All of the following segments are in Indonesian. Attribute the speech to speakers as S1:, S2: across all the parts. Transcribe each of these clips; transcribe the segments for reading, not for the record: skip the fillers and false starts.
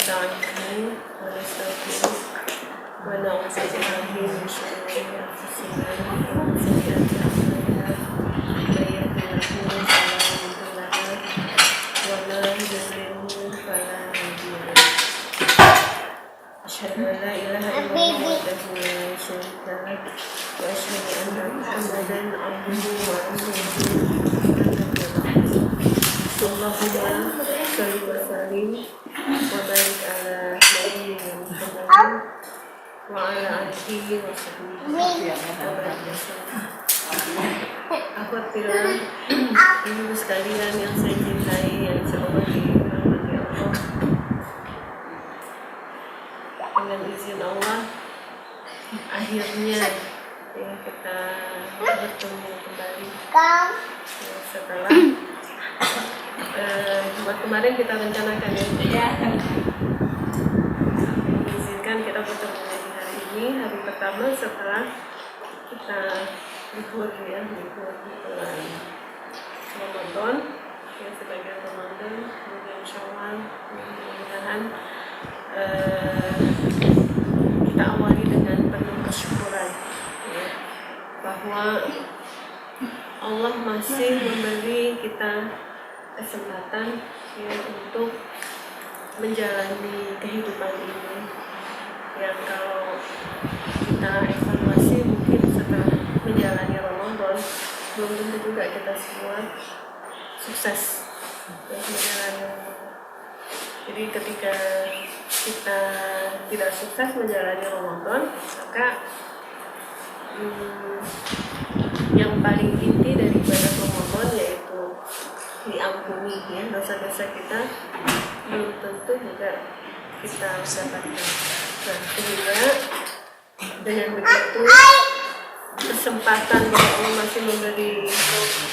S1: ونستعينه ونستغفره ونعوذ بالله من شرور أنفسنا ومن سيئات أعمالنا من يهده الله فلا مضل له ومن يضلل فلا هادي له أشهد أن لا إله إلا الله وحده لا شريك له وأشهد أن محمدا عبده ورسوله اللهم صل وسلم وبارك على نبينا محمد وعلى آله وصحبه وسلم. Akhwatilah, ibu sekalian yang saya cintai, yang dirahmati Allah, dengan izin Allah, akhirnya ya, kita bertemu kembali setelah Jumat kemarin kita rencanakan ya, izinkan kita bertemu di hari ini, hari pertama setelah kita libur bulan Ramadan ya, sebagai Ramadan, kemudian Syawal, mudah-mudahan kita awali dengan penuh kesyukuran ya, bahwa Allah masih memberi kita kesempatan ya, untuk menjalani kehidupan ini yang kalau kita evaluasi mungkin setelah menjalani Ramadan belum tentu juga kita semua sukses ya, menjalani Ramadan. Jadi ketika kita tidak sukses menjalani Ramadan, maka yang paling inti dari ibadah Ramadan yaitu diampuni ya dosa-dosa kita, belum tentu juga kita mendapatkan. Nah, sehingga dengan begitu kesempatan bahwa Allah masih memberi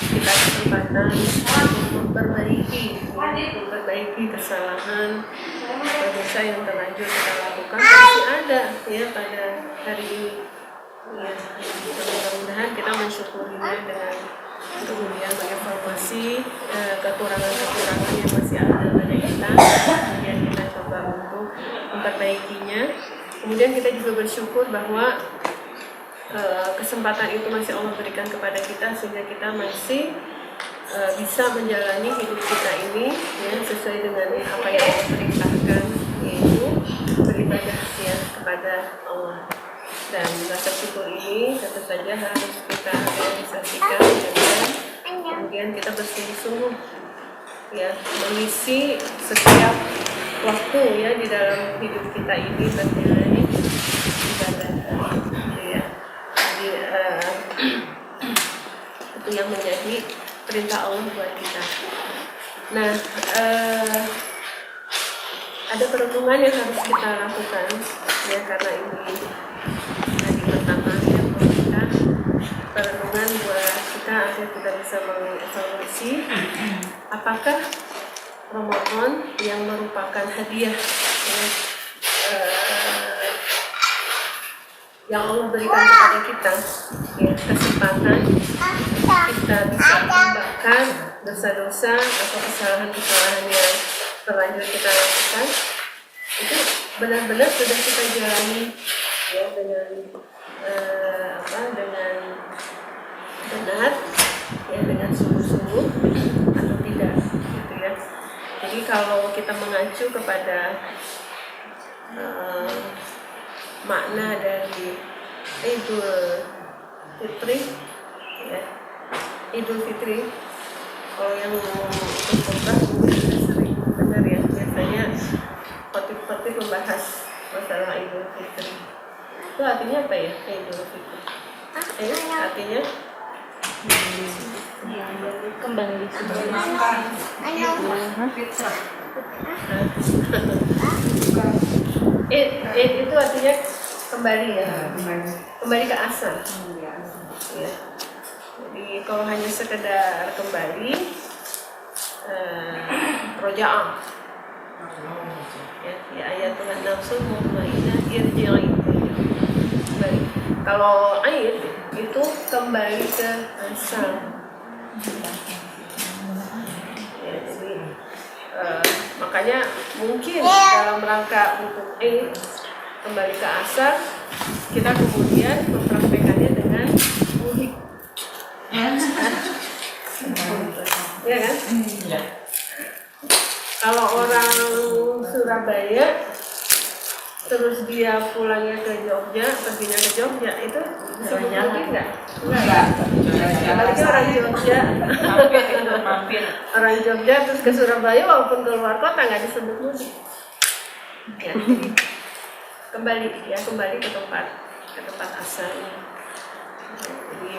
S1: kita kesempatan untuk memperbaiki kesalahan atau dosa yang terlanjur kita lakukan masih ada ya pada hari ini. Ya, mudah-mudahan kita mensyukurinya dengan kemudian mengevaluasi kekurangan-kekurangan yang masih ada pada kita, kemudian kita coba untuk memperbaikinya. Kemudian kita juga bersyukur bahwa kesempatan itu masih Allah berikan kepada kita sehingga kita masih bisa menjalani hidup kita ini ya, sesuai dengan apa yang Allah perintahkan, yaitu beribadah ya kepada Allah. Dan rasa syukur ini tentu saja harus kita realisasikan dengan kemudian kita bersungguh-sungguh ya mengisi setiap waktu ya di dalam hidup kita ini bernilai ibadah ya. Jadi itu yang menjadi perintah Allah buat kita. Nah, ada perenungan yang harus kita lakukan ya, karena ini hari pertama ya kita perenungan buat kita agar kita bisa mengevaluasi apakah Ramadan yang merupakan hadiah ya, yang Allah berikan kepada kita ya, kesempatan kita bisa menambahkan dosa-dosa atau kesalahan-kesalahan yang terlanjur kita lakukan itu benar-benar sudah kita jalani ya dengan dengan benar ya, dengan sungguh-sungguh atau tidak gitu ya. Jadi kalau kita mengacu kepada makna dari Idul Fitri ya, Idul Fitri, kalau yang berkhotbah mungkin sudah sering benar ya, biasanya khotib-khotib membahas masalah Idul Fitri. Itu artinya apa ya, Idul Fitri? Artinya
S2: kembali
S1: itu artinya kembali ya, kembali ke asal ya. Jadi kalau hanya sekedar kembali roja'ah ya ayat Tuhan nafsu mutmainnah irji'i. Kalau air itu kembali ke asal ya, jadi Makanya mungkin dalam rangka untuk kembali ke asal, kita kemudian mempraktekannya dengan mudik. Ya kan? Kalau orang Surabaya terus dia pulangnya ke Jogja, perginya ke Jogja, itu disebut mudik nggak? Enggak. Apalagi orang Jogja, orang Jogja terus ke Surabaya walaupun keluar kota nggak disebut mudik. Ya, jadi kembali ke tempat asalnya. Jadi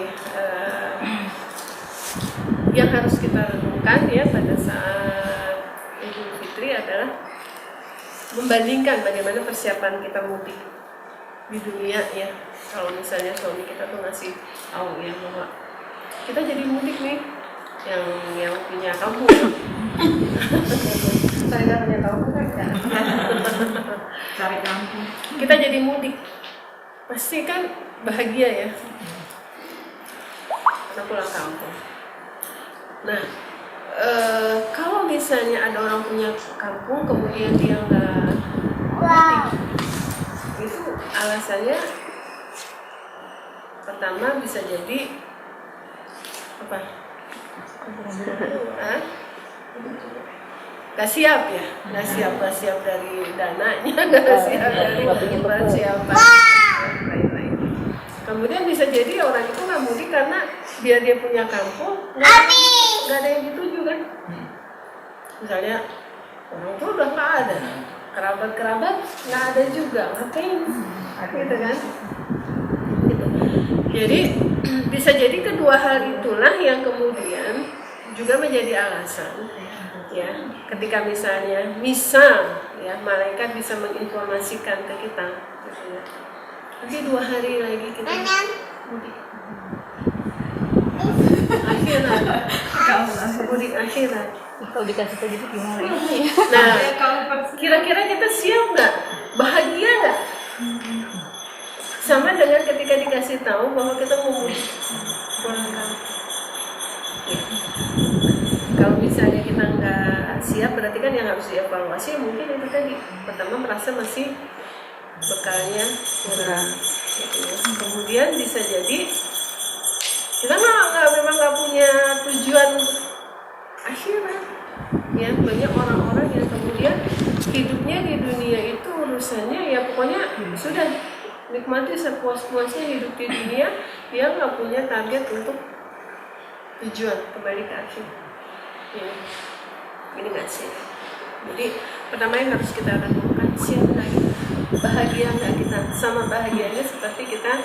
S1: yang harus kita renungkan ya pada saat Idul Fitri adalah membandingkan bagaimana persiapan kita mudik di dunia ya. Kalau misalnya suami kita tuh ngasih tahu ya bahwa kita jadi mudik nih, yang punya kampung. Saya nggak punya kampung kan?
S2: Cari kampung.
S1: Kita jadi mudik, pasti kan bahagia ya. Karena pulang kampung. Nah, kalau misalnya ada orang punya kampung kemudian dia nggak mudik, itu alasannya pertama bisa jadi apa? Gak siap ya, gak siap dari dananya, gak siap dari persiapan lain-lain. Kemudian bisa jadi orang itu nggak mudik karena biar dia punya kampung nggak ada yang dituju kan. Misalnya orang tua udah nggak ada, kerabat nggak ada juga, ngapain gitu kan. Gitu. Jadi bisa jadi kedua hal itulah yang kemudian juga menjadi alasan ya, ketika misal ya malaikat bisa menginformasikan ke kita gitu ya, nanti 2 hari lagi kita mudik akhirat.
S3: Kalau dikasih tahu gitu gimana ya?
S1: Nah, kira-kira kita siap nggak? Bahagia nggak? Sama dengan ketika dikasih tahu bahwa kita mau mudik pulang kampung. Ya. Kalau misalnya kita nggak siap, berarti kan yang harus dievaluasi mungkin itu tadi. Pertama merasa masih bekalnya kurang. Gitu ya. Kemudian bisa jadi kita memang nggak punya tujuan akhirat. Ya, banyak orang-orang yang kemudian hidupnya di dunia itu urusannya ya pokoknya sudah nikmati sepuas-puasnya hidup di dunia, dia nggak punya target untuk tujuan kembali ke akhir. Ini nggak sih. Jadi pertama yang harus kita renungkan, siap nggak kita, bahagia nggak kita, sama bahagianya seperti kita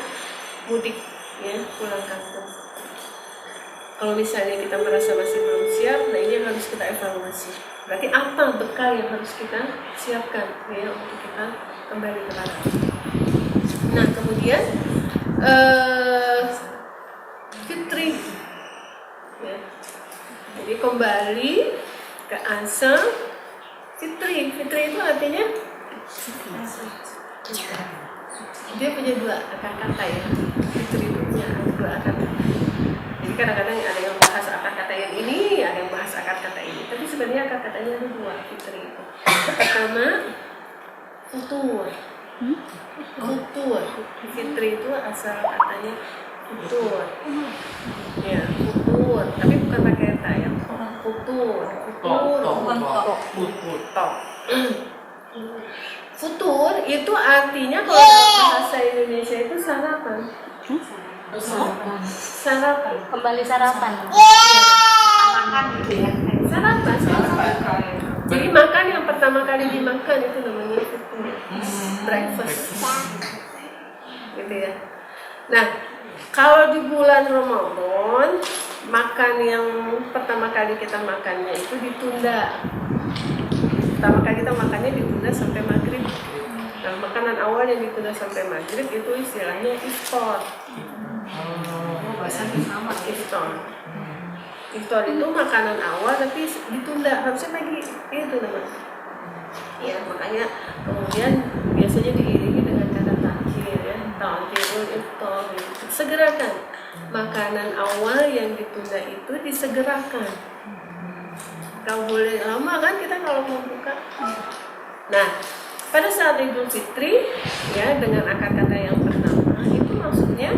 S1: mudik ya pulang kampung. Kalau misalnya kita merasa masih belum siap, nah ini yang harus kita evaluasi. Berarti apa bekal yang harus kita siapkan ya untuk kita kembali ke tanah. Nah kemudian fitri ya. Jadi kembali ke asal fitri. Fitri itu artinya dia punya 2 akar kata ya. Fitri itu punya 2 akar kata. Jadi kadang-kadang ada yang bahas akar kata yang ini, ada yang bahas akar kata ini. Tapi sebenarnya akar katanya ada 2 fitri itu. Pertama futur. Futur. Fitri itu asal katanya futur. Ya, futur. Tapi bukan pakai ta ya. Futur. Futur itu artinya kalau dalam bahasa Indonesia itu sarapan. Sarapan.
S3: Kembali sarapan.
S2: Makan gitu ya.
S1: Sarapan. Jadi makan yang pertama kali dimakan itu namanya futur. Breakfast. Gitu ya. Nah, kalau di bulan Ramadan makan yang pertama kali kita makannya itu ditunda. Pertama kali kita makannya ditunda sampai maghrib. Nah, makanan awal yang ditunda sampai maghrib itu istilahnya iftar.
S2: Bahasanya sama.
S1: Iftar itu makanan awal tapi ditunda, harusnya pagi itu namanya. Ya, makanya kemudian biasanya diiringi dengan kata takhir ya, takhirul iftar. Segerakan makanan awal yang ditunda itu disegerakan. Kau boleh lama kan kita kalau mau buka. Nah, pada saat Idul Fitri ya dengan akar kata yang pertama itu maksudnya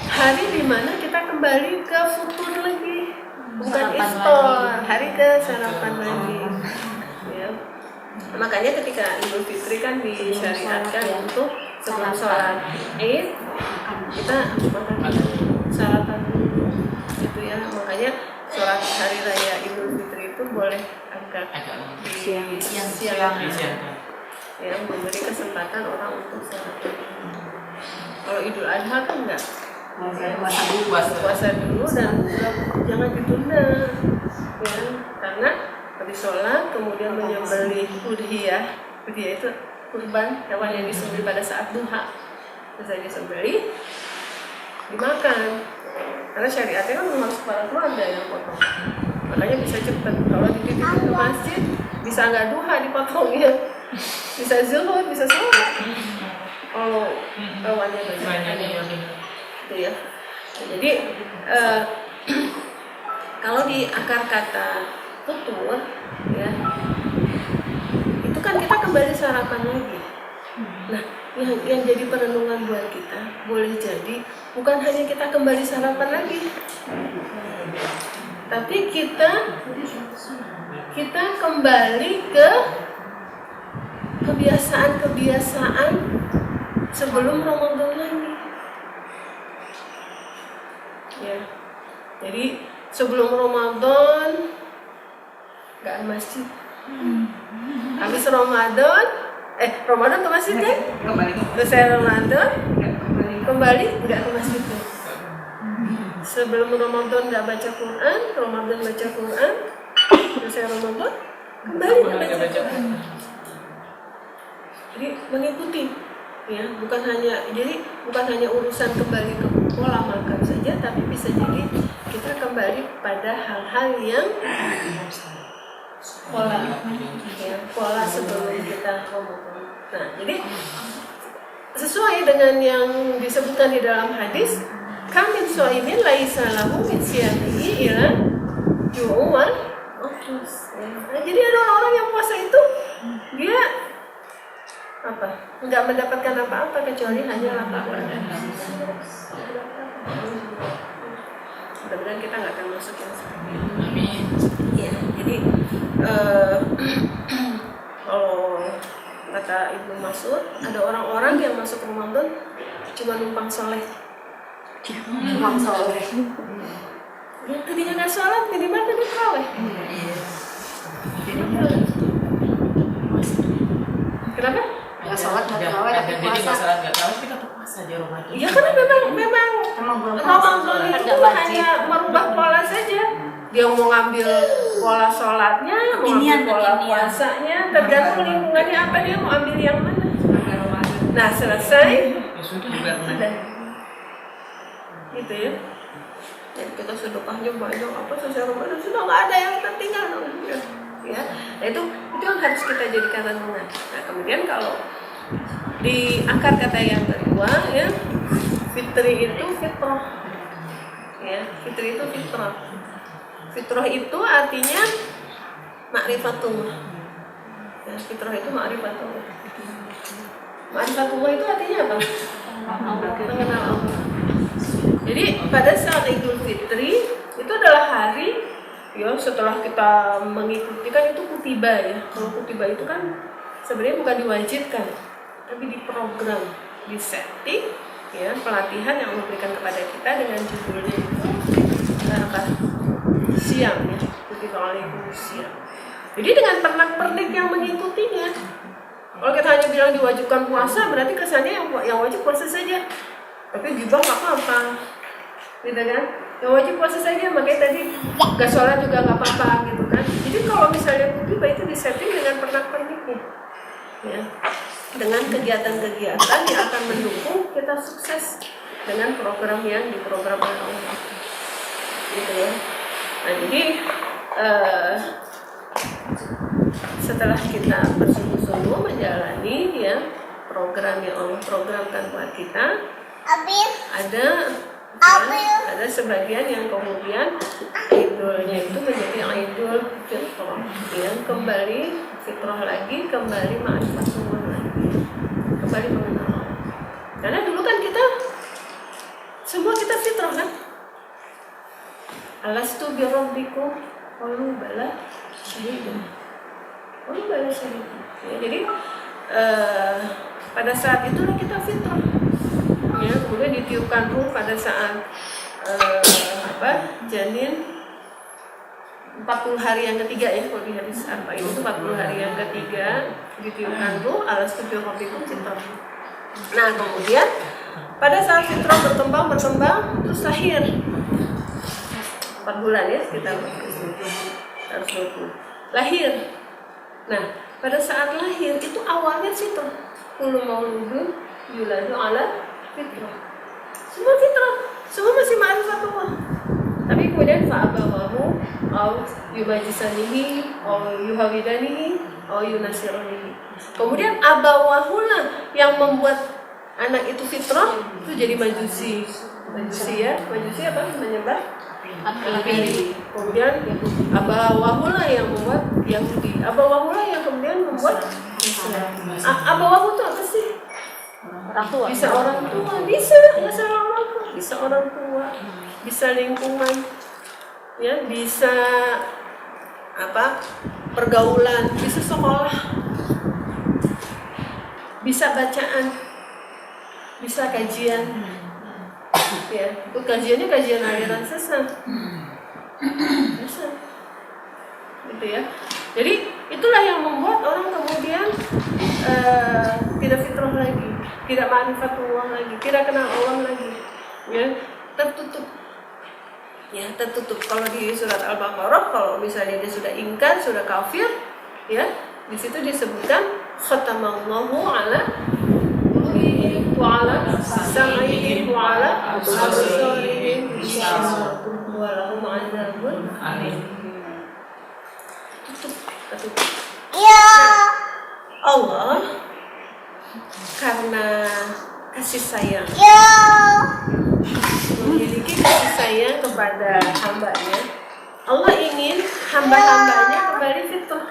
S1: hari dimana kita kembali ke futur lagi, bukan
S3: Sarapan
S1: iftar,
S3: lagi.
S1: hari ke sarapan lagi. Ya. Makanya ketika Idul Fitri kan disyariatkan untuk sebelum sholat Id kita makan sarapan dulu gitu ya. Makanya sholat hari raya Idul Fitri itu boleh agak siang ya, memberi kesempatan orang untuk sarapan. Kalau Idul Adha kan enggak, puasa dulu dan jangan ditunda ya, karena habis sholat kemudian menyembelih udhiyah. Udhiyah itu kurban, hewan yang disembelih pada saat duha, terus disembelih dimakan, karena syariatnya kan harus kepala keluarga yang potong, makanya bisa cepat. Kalau dititipin ke masjid bisa nggak duha dipotongnya, bisa zuhur, bisa sholat. Kalau hewannya banyak itu ya. Jadi kalau di akar kata futur ya, itu kan kita kembali sarapan lagi. Nah, yang jadi perenungan buat kita boleh jadi bukan hanya kita kembali sarapan lagi, tapi kita kembali ke kebiasaan sebelum Ramadan lagi. Ya. Jadi sebelum Ramadan nggak ke masjid. Habis Ramadan ke masjid kan? Selesai Ramadan kembali nggak ke masjid kan? Sebelum Ramadan nggak baca Quran, Ramadan baca Quran, selesai Ramadan kembali nggak baca Quran. Jadi mengikuti ya, bukan hanya urusan kembali ke pola makan saja, tapi bisa jadi kita kembali pada hal-hal yang pola sebelum kita Ramadan. Nah, jadi sesuai dengan yang disebutkan di dalam hadis, kamin soimin laisa lahu min siyamihi ila ju'wan ofus. Nah, jadi ada orang-orang yang puasa itu dia nggak mendapatkan apa-apa kecuali hanya lapar badan. Mudah-mudahan kita nggak akan masuk yang seperti itu. Ya, jadi kalau kata Ibnu Mas'ud, ada orang-orang yang masuk Ramadan cuma numpang soleh.
S2: Numpang soleh.
S1: Yang tadinya nggak sholat minimal tadi terawih. Kenapa?
S2: Nggak sholat, nggak terawih, tapi
S4: jadi
S2: puasa.
S4: masalah nggak tahu kita tuh puasa aja Ramadan.
S1: Ya karena memang
S2: Emang belum
S1: Ramadan itu hanya merubah pola saja. Dia mau ngambil pola sholatnya, mau ngambil pola puasanya, tergantung lingkungannya apa, dia mau ambil yang mana. Nah selesai,
S4: Ya sudah juga
S1: gitu ya. Jadi kita sedekahnya banyak, apa selesai Ramadan sudah nggak ada yang tertinggal, ya. Nah itu yang harus kita jadikan renungan. Nah kemudian kalau di akar kata yang kedua ya, fitri itu fitrah, ya fitri itu fitrah. Fitrah itu artinya ma'rifatullah. Ya, fitrah itu ma'rifatullah. Ma'rifatullah itu artinya apa? Mengenal Allah. Jadi pada saat Idul Fitri itu adalah hari ya setelah kita mengikuti kan itu kutiba ya. Kalau kutiba itu kan sebenarnya bukan diwajibkan, tapi diprogram, disetting ya, pelatihan yang memberikan kepada kita dengan judulnya itu apa? Siang ya, kutiba alaikum siang. Jadi dengan pernak-pernik yang mengikutinya. Kalau kita hanya bilang diwajibkan puasa, berarti kesannya yang wajib puasa saja. Tapi gibah nggak apa-apa, gitu kan? Yang wajib puasa saja, makanya tadi nggak sholat juga nggak apa-apa, gitu kan? Jadi kalau misalnya kutiba itu disetting dengan pernak-perniknya, ya, dengan kegiatan-kegiatan yang akan mendukung kita sukses dengan program yang diprogramkan Allah, gitu ya. Nah jadi setelah kita bersungguh-sungguh menjalani ya program yang Allah programkan buat kita, ada Ada sebagian yang kemudian idulnya itu menjadi idul fitrah, yang kembali fitrah lagi, kembali ma'rifatullah lagi, kembali mengenal Allah. Karena dulu kan kita semua kita fitrah kan. Alastu bi rabbikum qalu bala syahidun. Qalu bala syahidun. Ya, jadi pada saat itulah kita fitrah. Ya, kemudian ditiupkan ruh pada saat janin 40 hari yang ketiga ya, kalau di hadis apa itu 40 hari yang ketiga ditiupkan ruh alastu bi rabbikum fitrah. Nah, kemudian pada saat fitrah berkembang terus lahir 4 bulan ya, sekitar 120 lahir. Nah, pada saat lahir itu awalnya fitrah. Kullu mauludun yuladu ala fitrah. Semua fitrah, semua masih ma'rifatullah. Tapi kemudian fa'abawahu au yumajisanihi au yuhawidanihi au yunasiranihi. Kemudian abawahulah yang membuat anak itu fitrah itu jadi majusi. Majusi ya, majusi apa? Menyembah api. Kemudian abawahulah yang membuat Yahudi. Abawahulah yang kemudian membuat Islam. Abawahu itu apa sih?
S3: Orang tua.
S1: Bisa orang tua, bisa orang tua, bisa orang tua, bisa lingkungan, ya, bisa pergaulan, bisa sekolah, bisa bacaan, bisa kajian, ya, itu kajiannya kajian aliran sesat, gitu ya. Jadi itulah yang membuat orang kemudian tidak fitrah lagi, tidak ma'rifatullah lagi, tidak kenal Allah lagi, ya, tertutup. Ya, tertutup. Kalau di surat Al-Baqarah, kalau misalnya dia sudah ingkar, sudah kafir, ya, di situ disebutkan khatamallahu ala qulubihim wa ala sam'ihim wa ala absarihim ghishawatun wa lahum 'adzabun alim. Tertutup. Allah karena kasih sayang, memiliki kasih sayang kepada hambanya. Allah ingin hamba-hambanya kembali fitrah.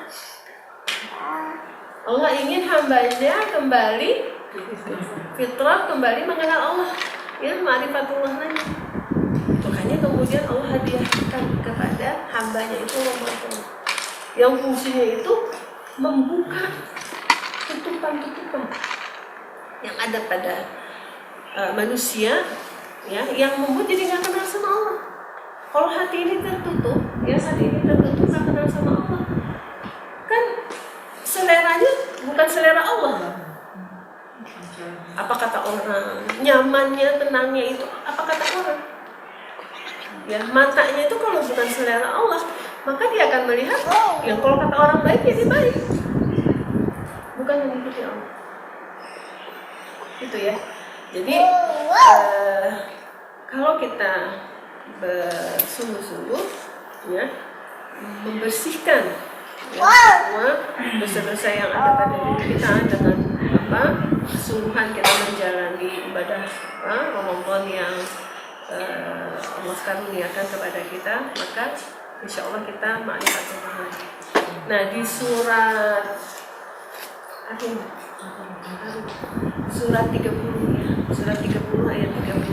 S1: Allah ingin hambanya kembali fitrah, kembali mengenal Allah, ya, ma'rifatullah lagi. Makanya kemudian Allah hadiahkan kepada hambanya itu Ramadan, yang fungsinya itu membuka tutupan-tutupan yang ada pada manusia, ya, yang membuat jadi nggak kenal sama Allah. Kalau hati ini tertutup, ya, hati ini tertutup nggak kenal sama Allah, kan seleranya bukan selera Allah. Apa kata orang? Nyamannya, tenangnya itu apa kata orang? Ya, matanya itu kalau bukan selera Allah, maka dia akan melihat, yang kalau kata orang baik jadi baik, bukan mengikuti Allah. Itu ya. Jadi kalau kita bersungguh-sungguh, ya, membersihkan, ya, semua dosa-dosa yang ada pada diri kita dengan kesungguhan kita menjalani ibadah Ramadan yang Allah karuniakan kepada kita, maka insya Allah kita ma'rifatullah lagi. Nah, di surat surat 30 ya, surat 30 ayat 30.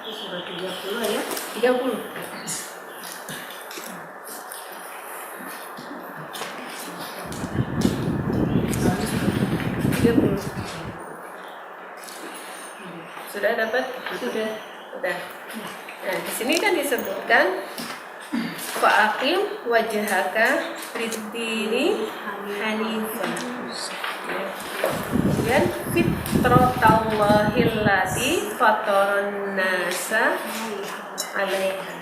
S1: Surat 30 ayat 30. Sudah dapat? Sudah. Nah, di sini kan disebutkan fa'aqim wajhaka lid-dini hanifan. Kemudian fitratallahi allati fataran nasa 'alaiha.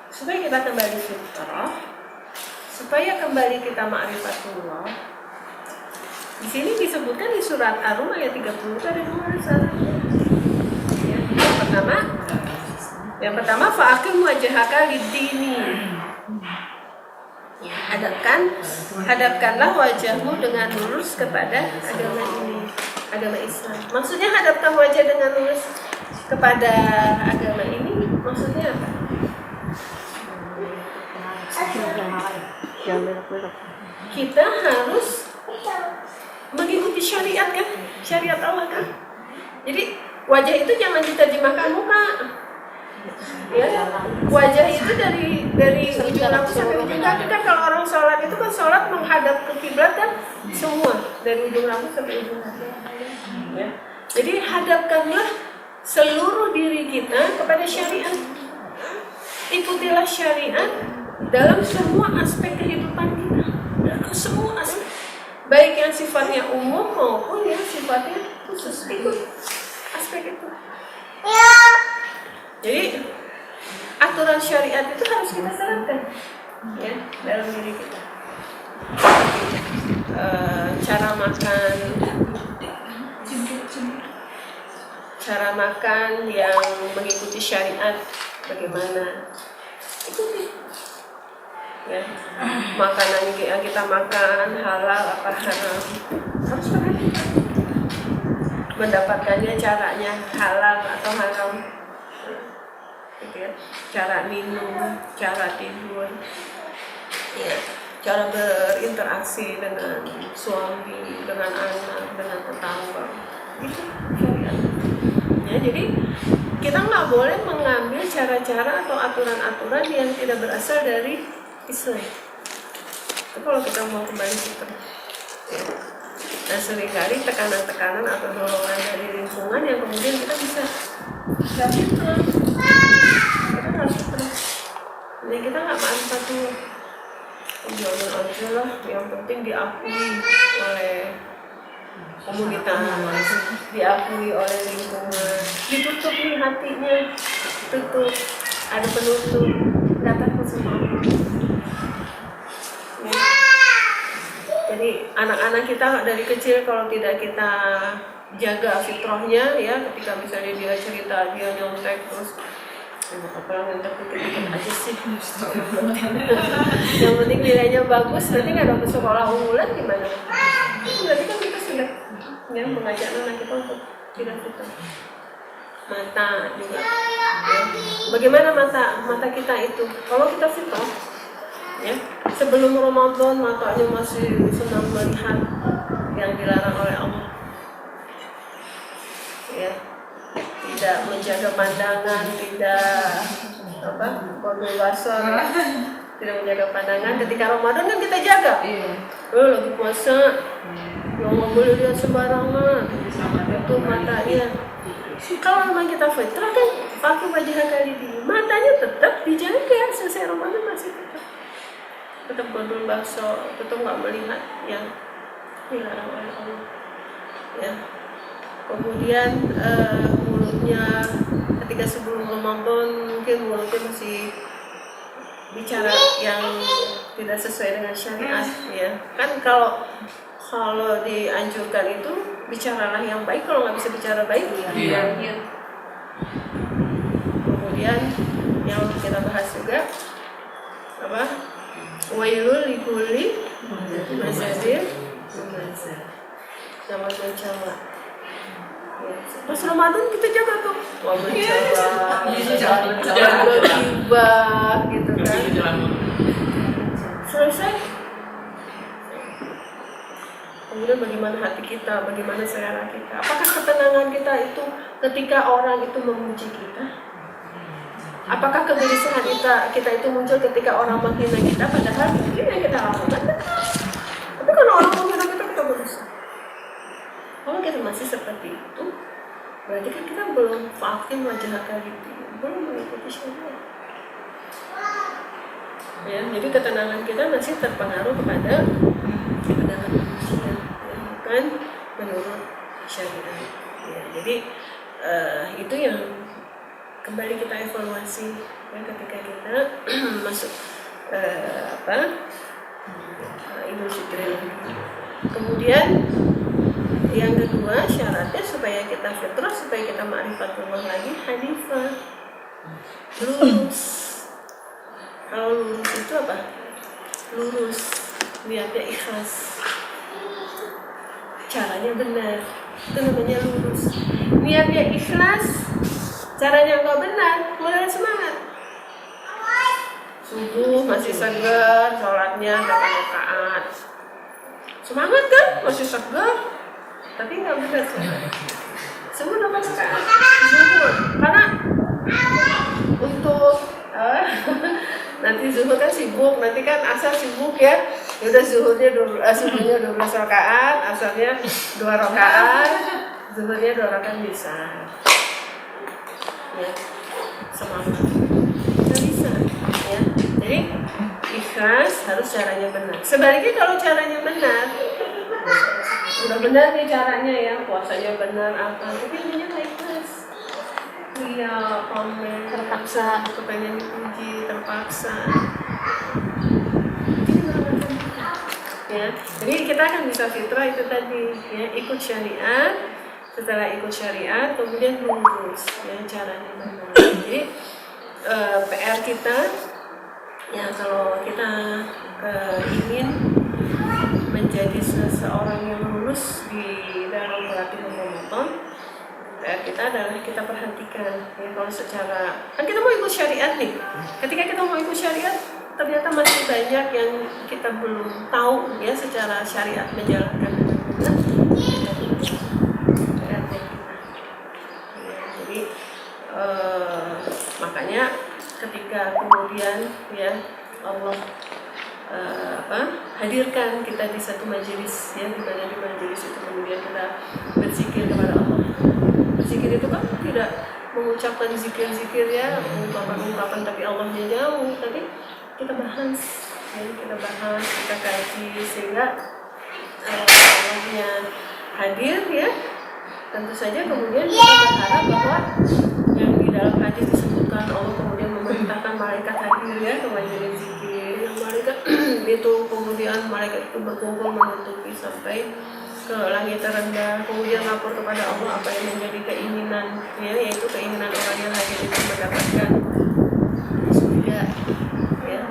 S1: Supaya kita kembali fitrah, supaya kembali kita ma'rifatullah. Di sini disebutkan di surat Ar-Rum ayat 30 itu ada 2 syaratnya. Ya, yang pertama fa'aqim wajhaka lid-dini. Ya. hadapkanlah wajahmu dengan lurus kepada agama ini, agama Islam. Maksudnya hadapkan wajah dengan lurus kepada agama ini, maksudnya apa? Kita harus mengikuti syariat kan, syariat Allah kan. Jadi wajah itu jangan diterjemahkan muka. Ya, wajah itu dari ujung rambut sampai ujung kaki kan. Kalau orang sholat itu kan sholat menghadap ke kiblat kan, semua dari ujung rambut sampai ujung kaki. Ya. Jadi hadapkanlah seluruh diri kita kepada syariat. Ikutilah syariat dalam semua aspek kehidupan kita, dalam semua aspek, baik yang sifatnya umum maupun yang sifatnya khusus. Ikut aspek itu. Jadi aturan syariat itu harus kita terapkan ya dalam diri kita. Cara makan yang mengikuti syariat bagaimana, ikuti ya. Makanan yang kita makan halal apa haram harus perhatikan. Mendapatkannya caranya halal atau haram gitu ya. Cara minum, cara tidur ya, cara berinteraksi dengan suami, dengan anak, dengan tetangga, itu syariat ya. Jadi kita nggak boleh mengambil cara-cara atau aturan-aturan yang tidak berasal dari Islam. Itu kalau kita mau kembali fitrah ya. Nah seringkali tekanan-tekanan atau dorongan dari lingkungan yang kemudian kita bisa nggak fitrah. Kita nggak fitrah. Jadi kita nggak manfaatin. Jangan aja lah, yang penting diakui oleh komunitas, diakui oleh lingkungan. Ditutup nih hatinya, tutup, ada penutup, datang ke semua. Ya. Jadi anak-anak kita dari kecil kalau tidak kita jaga fitrahnya ya, ketika misalnya dia cerita, dia nyontek terus apa yang dikit-dikit aja sih. Yang penting nilainya bagus, nanti nggak dapat sekolah unggulan gimana? Berarti kan kita sudah yang mengajak anak kita untuk tidak fitrah. Mata juga. Ya. Bagaimana mata kita itu? Kalau kita fitrah, ya sebelum Ramadan matanya masih senang melihat yang dilarang oleh Allah. Ya. Tidak menjaga pandangan, tidak kontrol basar, tidak menjaga pandangan. Ketika Ramadan kan kita jaga. Lagi puasa, nggak boleh lihat sembarangan. Itu matanya. Kalau memang kita fitrah kan pakai wajah kali ini, matanya tetap dijaga. Selesai Ramadan masih tetap kontrol basar, tetap nggak melihat yang dilarang oleh Allah. Ya. Kemudian mulutnya ketika sebelum Ramadan mungkin mulutnya masih bicara yang tidak sesuai dengan syariat ya. Kan kalau dianjurkan itu bicaralah yang baik, kalau nggak bisa bicara baik ya. Kemudian yang kita bahas juga apa? Wailul likulli humazatin lumazah. Jangan mencela. Pas Ramadan kita jaga tuh, mencela, gibah, gitu kan. Selesai. Kemudian bagaimana hati kita, bagaimana selera kita? Apakah ketenangan kita itu ketika orang itu memuji kita? Apakah kegelisahan kita itu muncul ketika orang menghina kita? Padahal mungkin yang kita lakukan. Tapi kalau orang menghina kita berusaha. Kalau kita masih seperti itu, berarti kan kita belum fakir wajah kali itu, belum mengikuti syariat. Ya, jadi ketenangan kita masih terpengaruh kepada ketenangan manusia, bukan menurut syariat. Ya, jadi itu yang kembali kita evaluasi ya, ketika kita masuk Idul Fitri. Kemudian yang kedua syaratnya supaya kita fitrah, supaya kita ma'rifatullah lagi, hanifah, lurus. Kalau lurus itu apa? lurus, niatnya ikhlas, caranya benar, itu namanya lurus. Niatnya ikhlas, caranya nggak benar, mulai semangat. Subuh masih segar, sholatnya 8 rakaat. Semangat kan? Masih segar, tapi nggak benar sholat. Subuh 8 rakaat, zuhur. Karena untuk nanti zuhur kan sibuk, nanti kan asar sibuk ya. Udah zuhurnya subuhnya 12 rakaat, asarnya 2 rakaat, zuhurnya 2 rakaat bisa. Ya, semangat. Nggak bisa, ya. Jadi ikhlas harus caranya benar. Sebaliknya kalau caranya benar, udah benar nih caranya ya, puasanya benar apa, tapi dia nggak ikhlas. Iya, pamer, terpaksa, kepengen dipuji, terpaksa. Ya, jadi kita akan bisa fitrah itu tadi, ya, ikut syariat. Setelah ikut syariat, kemudian lurus, ya, caranya benar. Jadi PR kita, ya, kalau kita ingin menjadi seseorang yang lurus di dalam melatih Ramadan, PR kita adalah kita perhatikan, ya, kalau secara kan kita mau ikut syariat nih. Ketika kita mau ikut syariat, ternyata masih banyak yang kita belum tahu ya secara syariat menjalankan dengan benar. Ya, jadi makanya ketika kemudian ya Allah hadirkan kita di satu majelis, ya, di mana di majelis itu kemudian kita berzikir kepada Allah. Berzikir itu kan tidak mengucapkan zikir-zikir ya, ungkapan-ungkapan tapi Allahnya jauh, tapi kita bahas, ya, kita kaji sehingga Allahnya hadir, ya. Tentu saja kemudian kita berharap bahwa yang di dalam hadis disebutkan Allah kemudian memerintahkan malaikat hadir ya ke majelis zikir, yang malaikat itu kemudian malaikat itu berkumpul menutupi sampai ke langit terendah, kemudian lapor kepada Allah apa yang menjadi keinginan, ya, yaitu keinginan orang yang hadir itu mendapatkan surga, ya.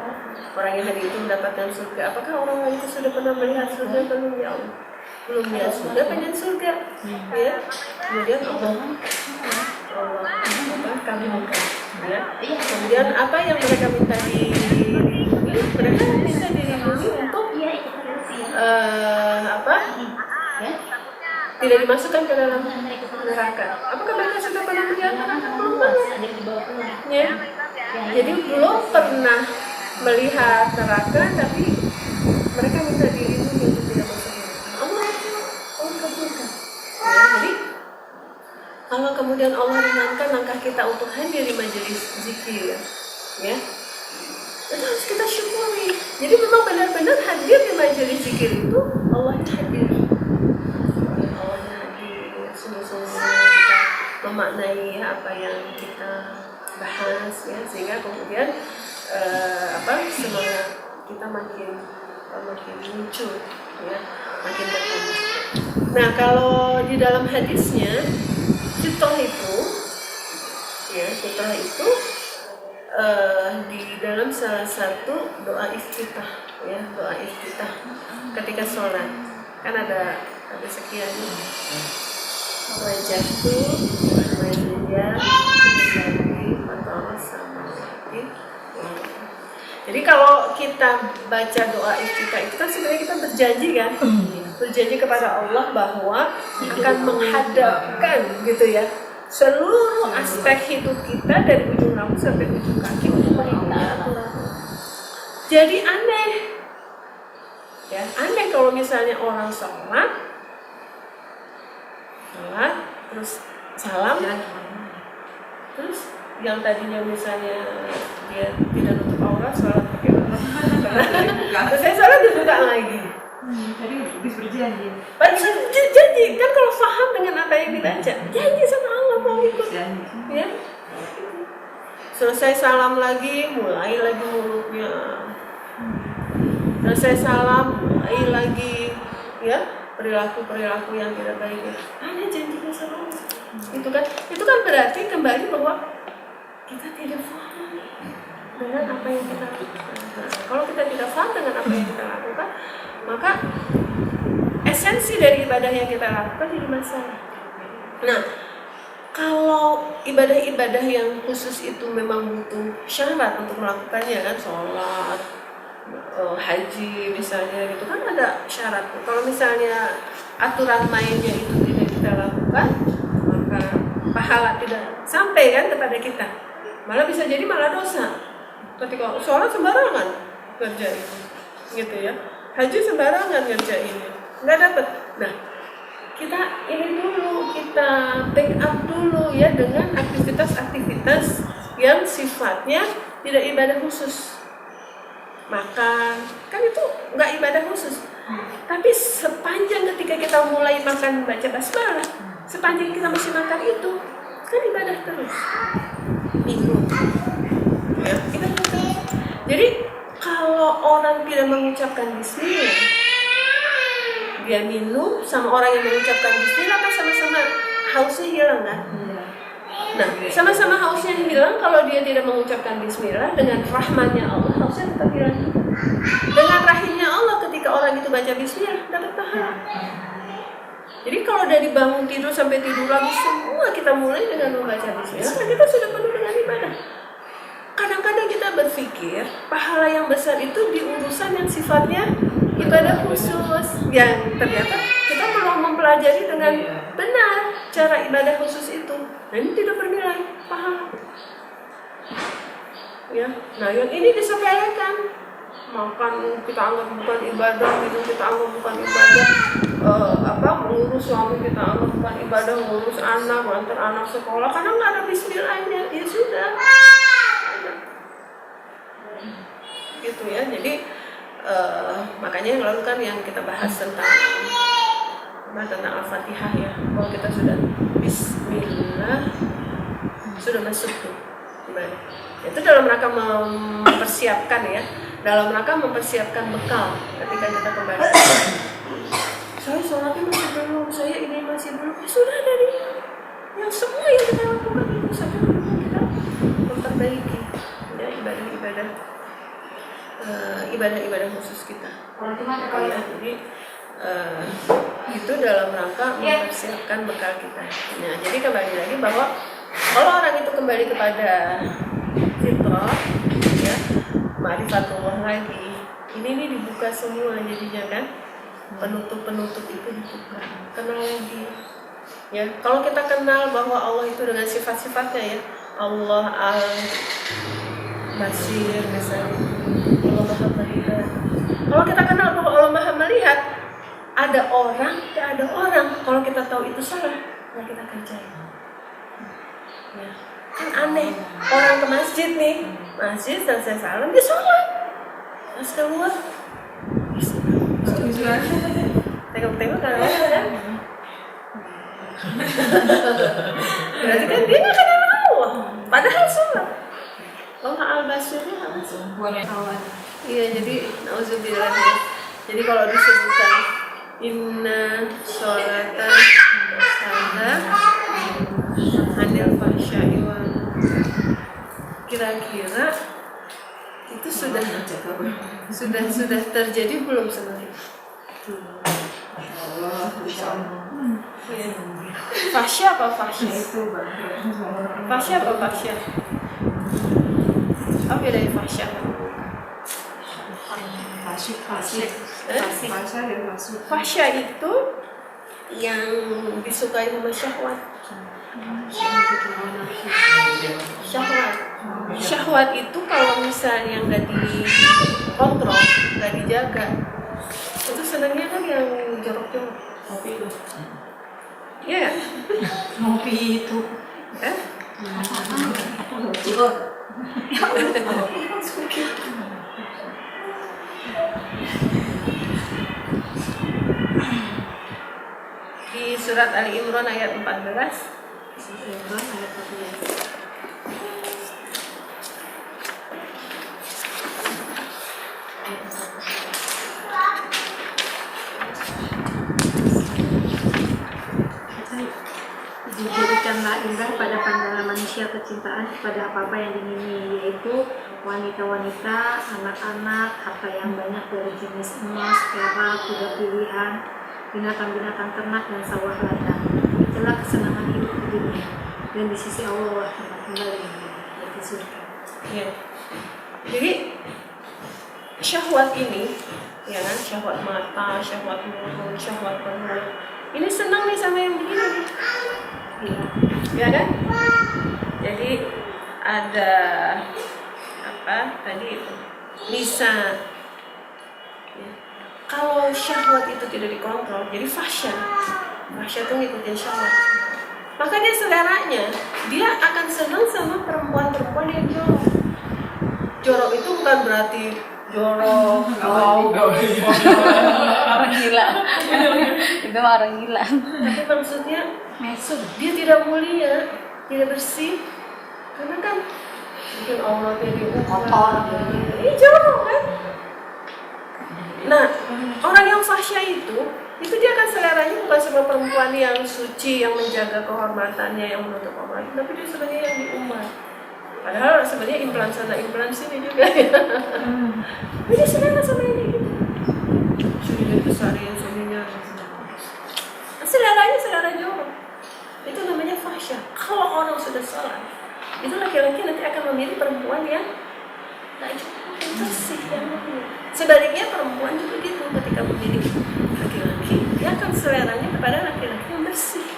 S1: Orang yang hadir itu mendapatkan surga. Apakah orang itu sudah pernah melihat surga? Belum, ya Allah. Belum lihat surga, pengen surga, ya. Kemudian Allah kabulkan, ya. Kemudian apa yang mereka minta dilindungi? Mereka minta dilindungi untuk tidak dimasukkan ke dalam neraka. Apakah mereka sudah pernah melihat neraka? Belum pernah. Ya. Jadi belum pernah melihat neraka, tapi mereka minta dilindungi untuk tidak masuk neraka. Allah kabulkan. Ya, jadi kalau kemudian Allah ringankan langkah kita untuk hadir di majelis zikir, ya, itu harus kita syukuri. Jadi memang benar-benar hadir di majelis zikir itu Allah hadir. Allah hadir, sungguh-sungguh kita memaknai apa yang kita bahas, ya, sehingga kemudian semangat kita makin muncul, ya, makin bertambah. Nah, kalau di dalam hadisnya fitrah itu, ya, fitrah itu di dalam salah satu doa iftitah, ya, doa iftitah ketika sholat kan ada sekian wajah tuh wajah dari matahari sama hati. Jadi kalau kita baca doa iftitah itu kan sebenarnya kita berjanji kan, berjanji kepada Allah bahwa akan menghadapkan gitu ya seluruh aspek hidup kita dari ujung rambut sampai ujung kaki untuk perintah aturan. Jadi aneh, ya, aneh kalau misalnya orang sholat terus salam, terus yang tadinya misalnya dia tidak nutup aurat, sholat pakai terus saya sholat dibuka lagi.
S2: Tadi berjanji.
S1: Janji kan kalau paham dengan apa yang dibaca, janji sama Allah mau ikut, ya. Selesai salam lagi, mulai lagi mulutnya. Selesai salam, mulai lagi, ya, perilaku yang tidak baik. Hanya janjinya sama Allah. Itu kan berarti kembali bahwa kita tidak paham. dengan apa yang kita lakukan. Nah, kalau kita tidak paham dengan apa yang kita lakukan, maka esensi dari ibadah yang kita lakukan jadi masalah. Nah, kalau ibadah-ibadah yang khusus itu memang butuh syarat untuk melakukannya kan, sholat, haji misalnya gitu kan ada syarat. Kalau misalnya aturan mainnya itu tidak kita lakukan, maka pahala tidak sampai kan kepada kita. Malah bisa jadi malah dosa. Ketika sholat sembarangan ngerjain, gitu ya. Haji sembarangan ngerjain, nggak dapat. Nah, kita ini dulu, kita take up dulu ya dengan aktivitas-aktivitas yang sifatnya tidak ibadah khusus. Makan, kan itu nggak ibadah khusus. Tapi sepanjang ketika kita mulai makan baca basmalah, sepanjang kita masih makan itu, kan ibadah terus. Minum, ya, ibadah terus. Jadi kalau orang tidak mengucapkan bismillah, dia minum sama orang yang mengucapkan bismillah kan sama-sama hausnya hilang kan? Nah, sama-sama hausnya hilang kalau dia tidak mengucapkan bismillah, dengan rahmatnya Allah hausnya tetap hilang. Dengan rahimnya Allah ketika orang itu baca bismillah dapat pahala. Jadi kalau dari bangun tidur sampai tidur lagi semua kita mulai dengan membaca bismillah, kita sudah penuh dengan ibadah. Kadang-kadang kita berpikir pahala yang besar itu di urusan yang sifatnya ibadah khusus, yang ternyata kita belum mempelajari dengan benar cara ibadah khusus itu. Nah, ini tidak bernilai pahala. Ya, nah yang ini disepelekan. Makan kita anggap bukan ibadah, minum kita anggap bukan ibadah, mengurus suami kita anggap bukan ibadah, mengurus anak, mengantar anak sekolah karena nggak ada bismillahnya, ya sudah. Gitu ya, jadi makanya yang lalu kan yang kita bahas tentang Al-Fatihah ya, kalau kita sudah bismillah sudah masuk tuh ibadah. Itu dalam rangka mempersiapkan ya, dalam rangka mempersiapkan bekal ketika kita kembali. Saya sholatnya masih belum, saya ini masih belum, ya sudah dari yang semua yang kita lakukan itu saja kita memperbaiki ya ibadah khusus kita. Ya, jadi itu dalam rangka mempersiapkan bekal kita. Nah, jadi kembali lagi bahwa kalau orang itu kembali kepada fitrah, ya, ma'rifatullah lagi, ini dibuka semua jadinya kan, penutup itu dibuka, kenal lagi. Ya, kalau kita kenal bahwa Allah itu dengan sifat-sifatnya ya, Allah al-Basir misalnya, Allah Maha Melihat. Kalau kita kenal bahwa Allah Maha Melihat, ada orang, tidak ada orang. Kalau kita tahu itu salah, nah kita kerjain. Ya. Kan aneh, orang ke masjid nih, masjid selesai salam, dia sholat. Pas keluar, tengok-tengok kan ada. Berarti kan dia nggak kenal Allah, padahal sholat. Allah al-Basirnya langsung. Iya, jadi nauzubillah ya. Jadi kalau disebutkan inna sholatan sana anil fahsya'i wal kira-kira itu sudah terjadi belum sebenarnya? Fahsya apa fahsya? Fahsya apa fahsya? Apa dari fahsya? Fahsya itu yang disukai sama syahwat. Syahwat itu kalau misalnya nggak dikontrol, nggak dijaga, itu senangnya kan yang jorok-jorok.
S4: Kopi itu.
S1: Iya.
S4: Kopi itu. Di surat Ali Imran ayat 14.
S2: Berikanlah indah pada pandangan manusia kecintaan kepada apa-apa yang diingini, yaitu wanita-wanita, anak-anak, harta yang banyak dari jenis emas, perak, kuda pilihan, binatang-binatang ternak, dan sawah ladang. Itulah kesenangan hidup di dunia, dan di sisi Allah kembali di surga.
S1: Ya. Jadi syahwat ini, ya kan, syahwat mata, syahwat mulut, syahwat perut, ini senang nih sama yang begini nih. Ya kan? Jadi ada apa tadi itu bisa ya. Kalau syahwat itu tidak dikontrol, jadi fahsyah itu ngikutin syahwat, maka dia seleranya dia akan senang sama perempuan-perempuan yang jorok. Jorok itu bukan berarti jorok,
S3: Orang gila. Itu mah orang gila.
S1: tapi maksudnya
S2: Mesum.
S1: dia tidak mulia, tidak bersih, karena kan mungkin auratnya dia kotor, ini jorok kan. Nah, orang yang fahsyah itu dia akan seleranya bukan sama perempuan yang suci, yang menjaga kehormatannya, yang menutup auratnya, tapi dia sebenarnya yang diumbar. Padahal sebenarnya implan sana implan sini juga ya. Dia selera sama ini gitu. Sininya besarin, sininya selera jorok. Itu namanya fahsyah. Kalau orang sudah salah, itu laki-laki nanti akan memilih perempuan yang bersih, yang mulia. Sebaliknya perempuan juga gitu, ketika memilih laki-laki, dia akan seleranya kepada laki-laki yang bersih,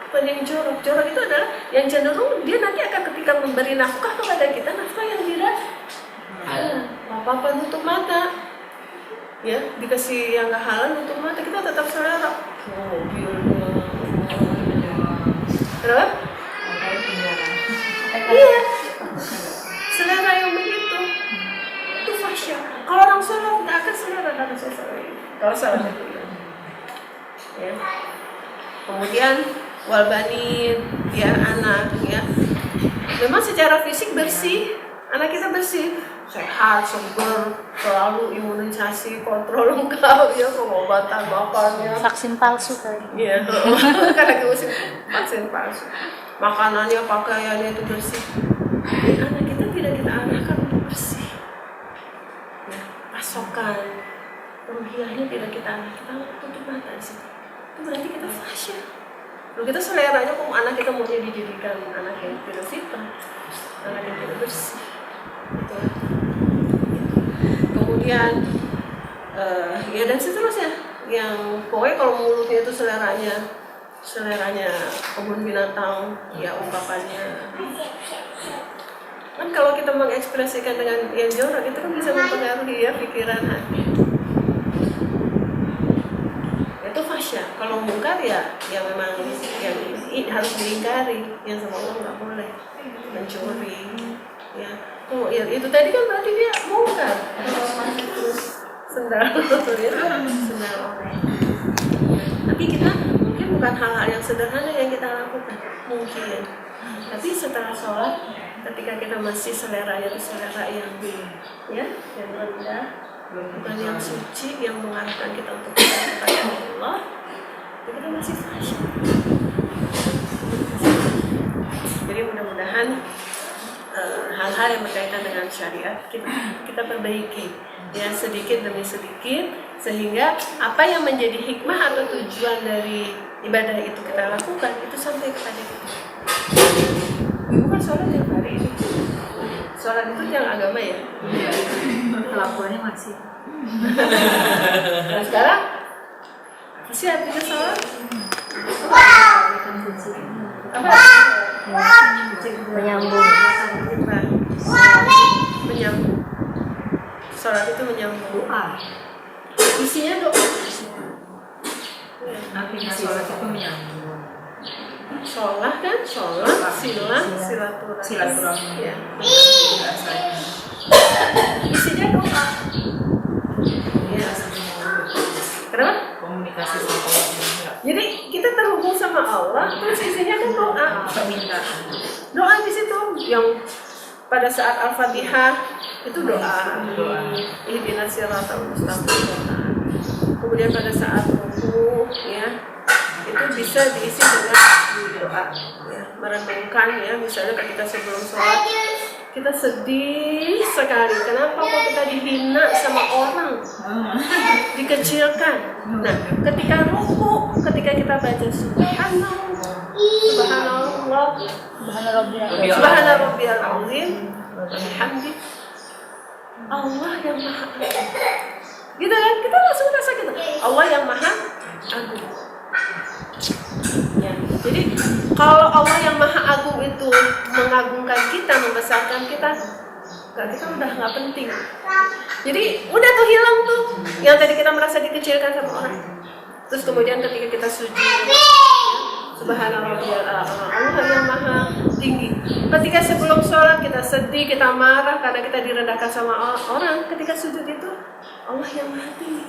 S1: bukan yang jorok. Jorok itu adalah yang cenderung dia nanti akan ketika memberi nafkah kepada kita, nafkah yang tidak apa-apa nutup mata, ya dikasih yang nggak halal nutup mata, kita tetap selera. Kenapa? Iya, selera yang begitu itu fahsyah. Kalau orang salah tidak akan selera karena selera. Kalau salah itu, ya. Kemudian walbanin, ya anak, ya. Memang secara fisik bersih, anak kita bersih, sehat, seger, selalu imunisasi, kontrol lengkap, ya pengobatan makannya.
S3: Vaksin palsu kali.
S1: Iya, karena vaksin palsu. Makanannya, pakaiannya itu bersih. Anak kita tidak kita arahkan untuk bersih. Ya, pasokan, rupiahnya tidak kita arahkan, kita tutup mata di situ. Itu berarti kita fahsyah. Lalu kita seleranya kok anak kita maunya dijadikan anak yang tidak fitrah, anak yang tidak bersih. Gitu. Kemudian ya dan seterusnya, yang pokoknya kalau mulutnya itu seleranya kebun binatang, ya ungkapannya kan kalau kita mengekspresikan dengan yang jorok itu kan bisa mempengaruhi ya pikiran hati. Itu fahsyah. Kalau mungkar ya memang yang harus diingkari, yang sama Allah nggak boleh mencuri, ya. Oh ya itu tadi kan berarti dia mungkar. Kalau masih terus sendal orang. Tapi kita mungkin bukan hal-hal yang sederhana yang kita lakukan, mungkin. Tapi setelah sholat, ketika kita masih seleranya itu selera yang yang rendah, bukan yang suci, yang mengarahkan kita untuk kepada Allah, kita masih fahsyah. Jadi mudah-mudahan hal-hal yang berkaitan dengan syariat kita perbaiki ya sedikit demi sedikit, sehingga apa yang menjadi hikmah atau tujuan dari ibadah itu kita lakukan itu sampai kepada kita. Bukan sholat tiap hari ini. Sholat itu yang agama ya.
S2: Kelakuannya masih.
S1: Nah sekarang masih artinya sholat apa?
S3: Menyambung.
S1: Menyambung. Sholat itu menyambung doa. Isinya doa.
S4: Artinya sholat itu menyambung.
S1: Sholat kan, silaturahmi. Ya. Isinya doa. Ya. Kenapa?
S4: Komunikasi sama Allah.
S1: Jadi kita terhubung sama Allah, terus isinya kan doa.
S4: Permintaan.
S1: Doa di situ yang pada saat Al-Fatihah itu doa. Ihdinas siratal mustaqim. Kemudian pada saat ruku ya itu bisa diisi dengan doa, ya, merenungkan ya, misalnya ketika sebelum sholat kita sedih sekali, kenapa kok kita dihina sama orang, dikecilkan. Nah, ketika ruku, ketika kita baca subhanallah, subhana rabbiyal azim, alhamdulillah, Allah yang maha agung. Gitu kan, kita langsung rasa gitu, Allah yang maha agung. Ya, jadi kalau Allah yang maha agung itu mengagungkan kita, membesarkan kita, kita udah nggak penting. Jadi udah tuh hilang tuh yang tadi kita merasa dikecilkan sama orang. Terus kemudian ketika kita sujud, subhanallah, Allah yang maha tinggi. Ketika sebelum sholat kita sedih, kita marah karena kita direndahkan sama orang. Ketika sujud itu Allah yang maha tinggi.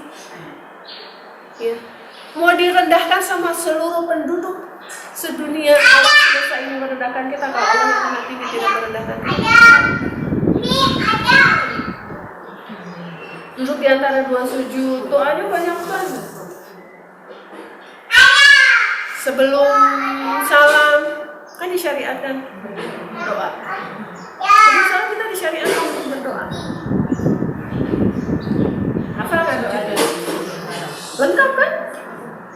S1: Ya. Mau direndahkan sama seluruh penduduk sedunia, Allah biasa ingin merendahkan kita. Kalau Allah yang maha tinggi tidak merendahkan kita. Duduk di antara dua sujud, doanya banyak banget. Sebelum salam kan disyariatkan doa. Sebelum salam kita disyariatkan untuk berdoa. Hafal kan doanya? Lengkap kan?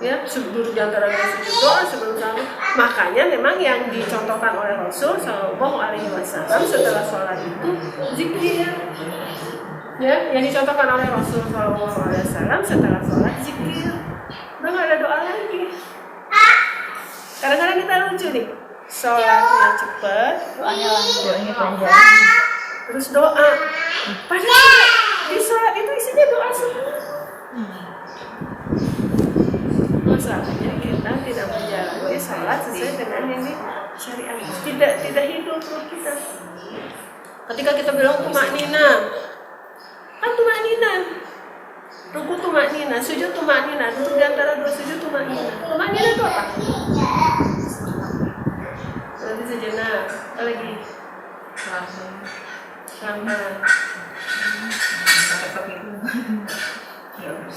S1: Ya, duduk di antara dua sujud, doa sebelum salam. Makanya memang yang dicontohkan oleh Rasul Shallallahu Alaihi Wasallam setelah sholat itu zikir. Ya, yang dicontohkan oleh Rasul Shallallahu Alaihi Wasallam setelah sholat zikir. Udah nggak ada doa lagi. Kadang-kadang kita lucu nih, sholatnya cepet, doanya panjang, terus doa. Padahal di sholat itu isinya doa semua. Masalahnya kita tidak menjalani sholat sesuai dengan ini syariat, tidak hidup perut kita. Ketika kita bilang tumaknina, kan tumaknina, ruku tumaknina, sujud tumaknina, duduk di antara dua sujud tumaknina. Tumaknina itu apa? Berarti sejenak, apa lagi? Sabar.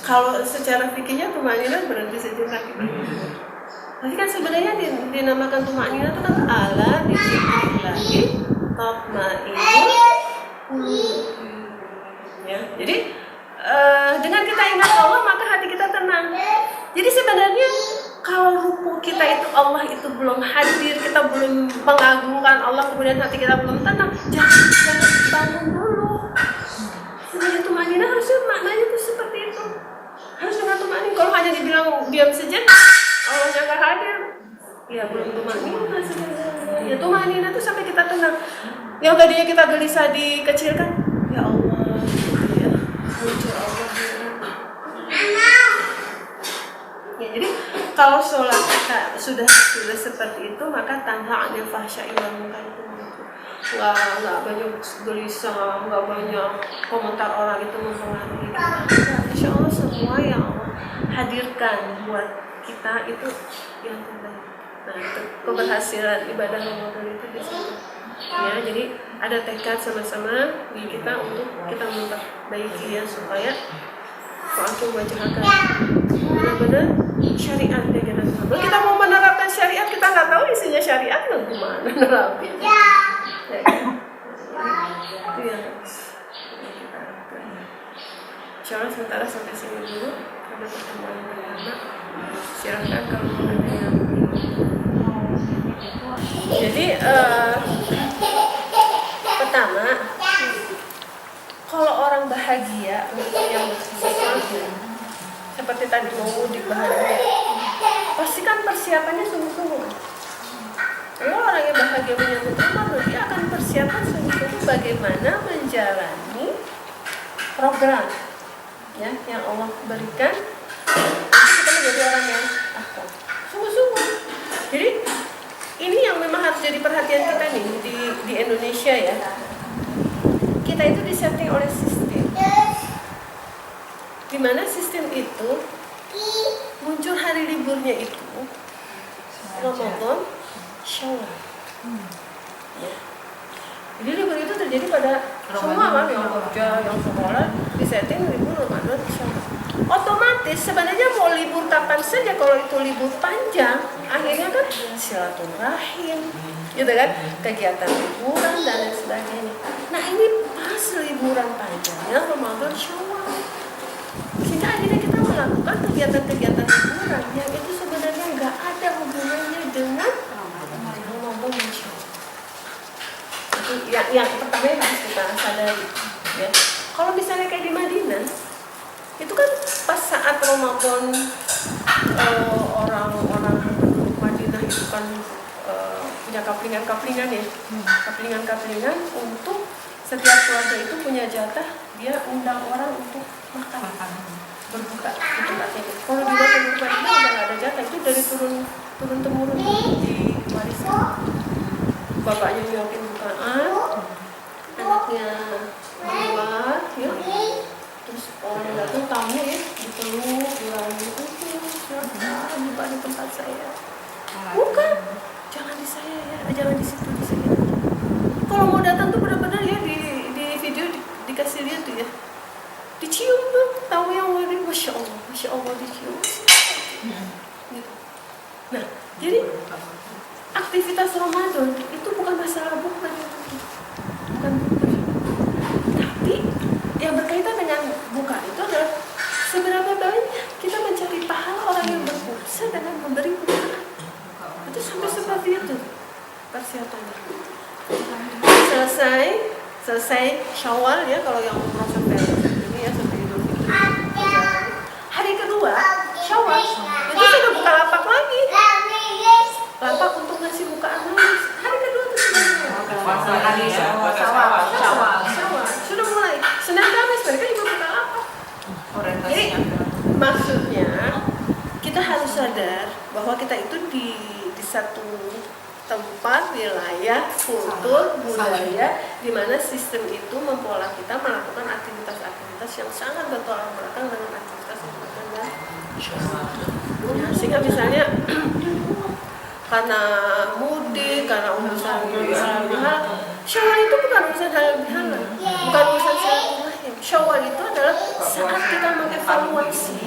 S1: Kalau secara fikihnya tumaknina berarti sejenak. Tapi kan sebenarnya dinamakan tumaknina itu kan ala dzikrillahi tatma'innul qulub. Ya, jadi dengan kita ingat Allah maka hati kita tenang. Jadi sebenarnya kalau ruku kita itu Allah itu belum hadir, kita belum mengagungkan Allah, kemudian hati kita belum tenang, jangan bangun dulu. Sebenarnya tumaknina harusnya maknanya itu seperti itu. Harus dengan tumaknina. Kalau hanya dibilang diam sejenak, Allahnya nggak hadir, ya belum tumaknina sebenarnya. Ya tumaknina itu sampai kita tenang. Yang tadinya kita gelisah dikecilkan, ya Allah, ya muncul Allah. Ya, jadi kalau sholat kita sudah seperti itu, maka tanha anil fahsya'i wal munkar itu nggak banyak gelisah, nggak banyak komentar orang itu mempengaruhi kita. Insya Allah semua yang Allah hadirkan buat kita itu yang terbaik. Nah, itu keberhasilan ibadah Ramadan itu di situ. Ya, jadi ada tekad sama-sama di kita untuk kita memperbaiki ya, supaya waktu wajahkan benar-benar syariat ya kita. Kalau kita mau menerapkan syariat, kita nggak tahu isinya syariat, gimana nerapin? Ya, itu yang harus kita lakukan. Insyaallah sementara sampai sini dulu pada pertemuan yang pertama. Silahkan kalau mau ada yang jadi pertama, kalau orang bahagia untuk yang sesuatu seperti tadi mau mudik bahagia, pasti kan persiapannya sungguh-sungguh. Kalau orang yang bahagia menyambut Ramadan, dia akan persiapan sungguh-sungguh bagaimana menjalani program ya yang Allah berikan. Kita menjadi orang yang sungguh-sungguh. Jadi ini yang memang harus jadi perhatian kita nih di Indonesia ya. Kita itu disetting oleh sistem, di mana sistem itu muncul hari liburnya itu Ramadan, Syawal. Ya. Jadi libur itu terjadi pada semua kan, yang kerja, yang sekolah, disetting libur Ramadan, Syawal. otomatis sebenarnya mau libur kapan saja, kalau itu libur panjang, akhirnya kan silaturahim, gitu kan, kegiatan liburan dan lain sebagainya. Nah ini pas liburan panjangnya Ramadan Syawal, sehingga akhirnya kita melakukan kegiatan-kegiatan liburan yang itu sebenarnya nggak ada hubungannya dengan Ramadan Syawal. Itu yang pertama yang harus kita sadari, ya. Kalau misalnya kayak di Madinah, itu kan pas saat Ramadan, orang-orang penduduk Madinah itu kan punya kaplingan-kaplingan ya, kaplingan-kaplingan untuk setiap keluarga itu punya jatah, dia undang orang untuk makan, berbuka di tempatnya. Kalau di luar penduduk Madinah udah nggak ada jatah, itu dari turun temurun diwariskan. Bapaknya nyiapin bukaan, anaknya keluar, ya. Terus orang datang tamu ya, dipeluk, bilangin, silakan buka di tempat saya. Bukan, jangan di saya ya, jangan di situ, di sini. Kalau mau datang tuh benar-benar ya di video dikasih lihat tuh ya, dicium tuh, tahu yang waring, masya Allah dicium. Gitu. Nah, jadi aktivitas Ramadan itu bukan masalah bukan bukan, tapi yang berkaitan dengan buka itu adalah seberapa banyak kita mencari pahala orang yang berpuasa dengan memberi bukaan. Itu sampai seperti itu persiapannya. Selesai Syawal ya, kalau yang umroh sampai ini ya, sampai Idul Fitri. Hari kedua Syawal itu sudah buka lapak lagi. Lapak untuk ngasih bukaan lagi. Hari kedua itu sudah mulai. Senin Kamis mereka juga buka lapak. Jadi maksudnya kita harus sadar bahwa kita itu di satu tempat, wilayah, kultur, budaya, di mana sistem itu mempola kita melakukan aktivitas-aktivitas yang sangat bertolak belakang dengan aktivitas yang berkaitan dengan sehingga misalnya karena mudik, karena urusan halal, Syawal itu bukan urusan halal bihalal, bukan urusan silaturahim. Syawal itu adalah saat kita mengevaluasi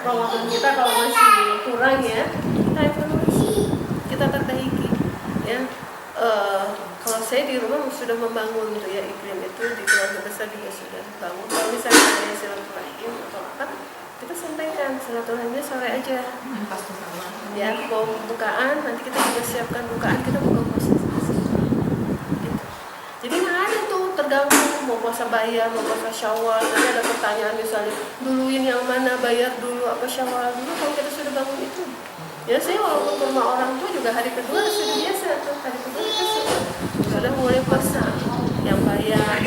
S1: bahwa kita kalau masih kurang ya, kita evaluasi, kita perbaiki ya. Kalau saya di rumah sudah membangun tuh ya, iklim itu di keluarga besar juga sudah bangun. Kalau misalnya ada silaturahim atau apa, kita sampaikan silaturahimnya sore aja. Ya, mau bukaan nanti kita juga siapkan bukaan, kita buka puasa. Gitu. Jadi nggak ada tuh terganggu mau puasa bayar, mau puasa Syawal. Nanti ada pertanyaan misalnya, duluin yang mana, bayar dulu apa Syawal dulu? Kalau kita sudah bangun itu, ya saya walaupun ke rumah orang tua juga hari kedua sudah biasa tuh, hari kedua kita sudah mulai puasa. Yang bayar,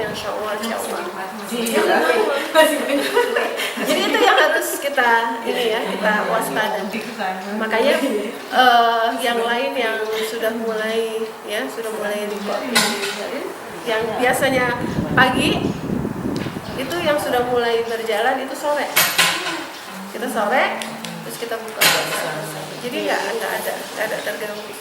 S1: yang Syawal. Jadi itu yang harus kita kita waspada. Makanya yang lain yang sudah mulai yang biasanya pagi itu yang sudah mulai berjalan itu sore. Kita sore terus kita buka puasa. Jadi nggak ada terganggu.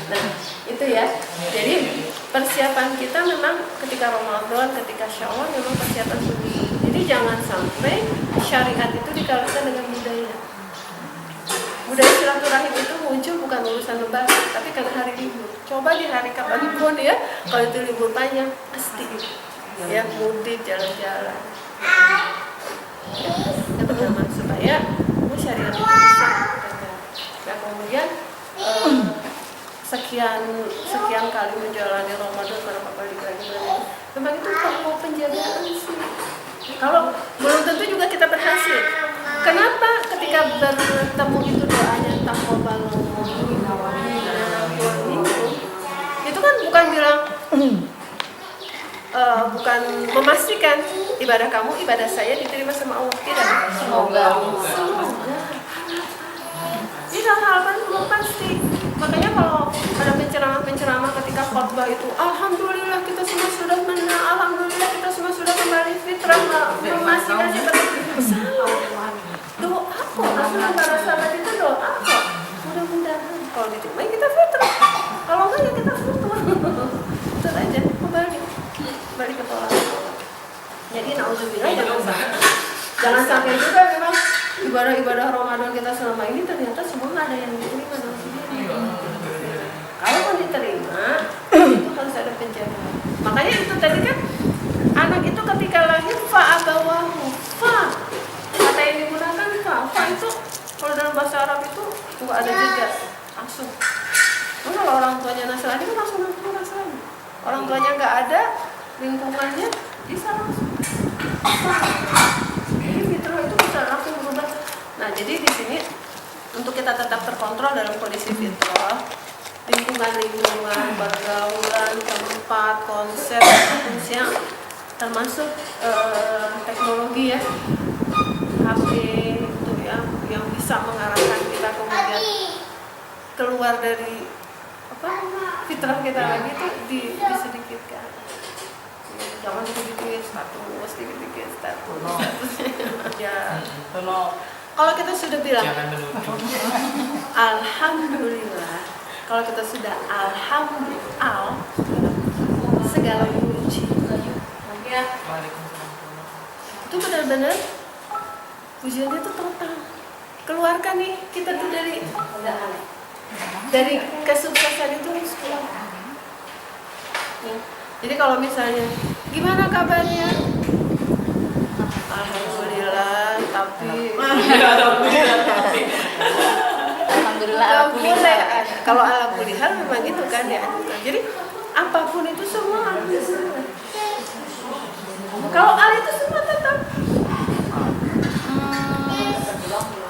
S1: Nah itu ya. Jadi persiapan kita memang ketika Ramadan, ketika Syawal memang persiapan sungguh. Jadi jangan sampai syariat itu dikalahkan dengan budaya. Budaya silaturahim itu muncul bukan urusan lebaran, tapi karena hari libur. Coba di hari kapanpun ya, kalau itu libur panjang pasti ya mudik, jalan-jalan. Yang pertama supaya syariat itu bisa. Nah kemudian sekian kali menjalani Ramadan karena balik lagi memang itu perlu penjagaan sih. Kalau belum tentu juga kita berhasil. Kenapa ketika bertemu itu doanya taqabbalallahu itu kan bukan bilang bukan memastikan ibadah kamu, ibadah saya diterima sama Allah, tidak. Semoga. Ini hal-hal belum pasti. Makanya kalau ada penceramah ketika khotbah itu, alhamdulillah kita semua sudah menang, alhamdulillah kita semua sudah kembali fitrah, memastikan seperti itu. Doa kok, Rasulullah para sahabat itu doa kok. Mudah-mudahan kalau diterima kita fitrah, kalau enggak ya kita futur. Itu aja, kembali ke pola. Jadi naudzubillah jangan sampai Jangan sampai juga memang ibadah-ibadah Ramadan kita selama ini ternyata semua nggak ada yang diterima dalam sendiri. Kalau mau diterima itu harus ada penjagaan. Makanya itu tadi kan anak itu ketika lahir fa'abawahu kata yang digunakan fa itu kalau dalam bahasa Arab itu nggak ada jeda langsung. Kalau orang tuanya Nasrani kan langsung Nasrani. Orang tuanya nggak ada lingkungannya bisa langsung. Jadi fitrah itu bisa langsung berubah. Nah jadi di sini untuk kita tetap terkontrol dalam kondisi fitrah, lingkungan, pergaulan, tempat, konsep, fungsinya termasuk teknologi ya, HP itu ya yang bisa mengarahkan kita kemudian keluar dari fitrah kita lagi itu disedikitkan. Jangan dikit-dikit status, dikit-dikit status. Ya. Kalau kita sudah bilang alhamdulillah, kalau kita sudah alhamdulillah, segala puji. Ya. Itu benar-benar pujiannya itu total. Keluarkan nih kita tuh dari kesuksesan itu harus keluar. Jadi kalau misalnya gimana kabarnya? Alhamdulillah, tapi
S3: Alhamdulillah
S1: nggak
S3: aku
S1: boleh. Kalau alhamdulillah memang gitu kan ya. Jadi apapun itu semua alhamdulillah. Kalau al itu semua tetap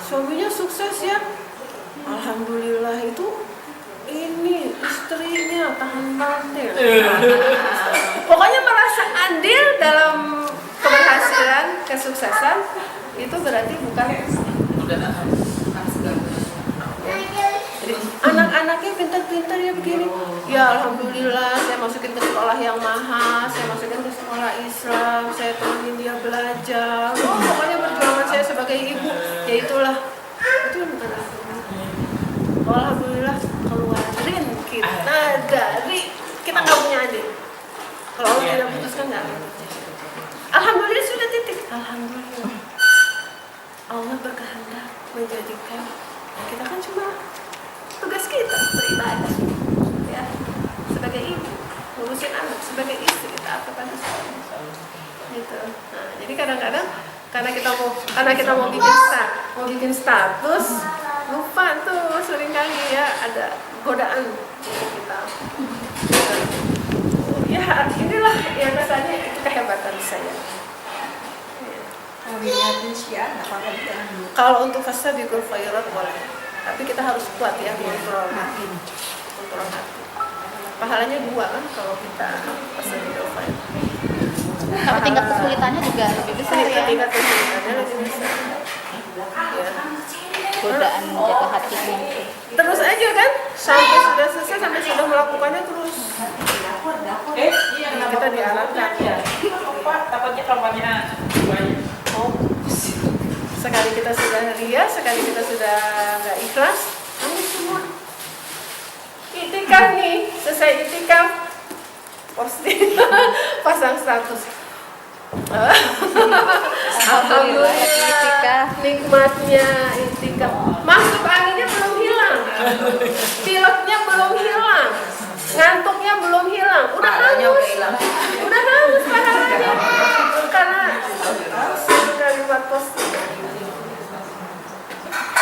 S1: suaminya sukses ya, alhamdulillah itu ini istrinya tahan banting. Pokoknya merasa andil dalam keberhasilan, kesuksesan itu berarti bukan. Jadi anak-anaknya pintar-pintar ya begini. Ya alhamdulillah saya masukin ke sekolah yang mahal, saya masukin ke sekolah Islam, saya temenin dia belajar. Oh pokoknya perjuangan saya sebagai ibu, ya itulah. Itu bukan alhamdulillah. Alhamdulillah keluarin kita dari kita nggak punya adik. Kalau Allah tidak putuskan nggak. Alhamdulillah sudah titik. Alhamdulillah. Allah berkehendak menjadikan kita kan cuma tugas kita beribadah ya sebagai ibu ngurusin anak, sebagai istri taat kepada suami gitu. Nah jadi kadang-kadang karena kita mau bikin status lupa tuh seringkali ya ada godaan kita. Ya inilah yang rasanya itu kehebatan saya. Kalau untuk fastabiqul khairat boleh, tapi kita harus kuat ya kontrol hati. Pahalanya 2 kan kalau kita fastabiqul khairat.
S3: Tapi tingkat kesulitannya juga lebih besar ya.
S1: Tingkat kesulitannya lebih besar. Ya.
S3: Godaan menjaga hati.
S1: Terus aja kan sampai sudah selesai, sampai sudah melakukannya terus. Kita diarahkan.
S4: Takutnya kampanye.
S1: Sekali kita sudah ria, sekali kita sudah nggak ikhlas, kamu semua itikaf nih, selesai itikaf posting pasang status. Alhamdulillah nikmatnya itikaf. Masuk anginnya belum hilang, pileknya belum hilang, ngantuknya belum hilang, udah hangus pahalanya karena kalimat posting.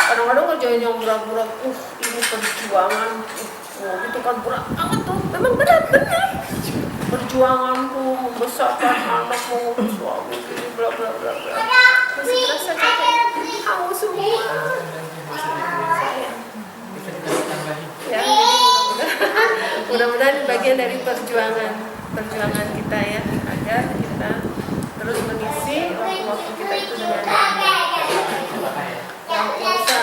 S1: Kadang-kadang kerjain yang berat-berat, ini perjuangan, itu kan berat banget tuh, memang benar perjuangan tuh membesarkan anak, mengurus suami, ini bla bla bla bla, masih terasa capek, haus semua. Ya, mudah-mudahan bagian dari perjuangan kita ya, agar kita terus mengisi waktu-waktu kita itu dengan yang bisa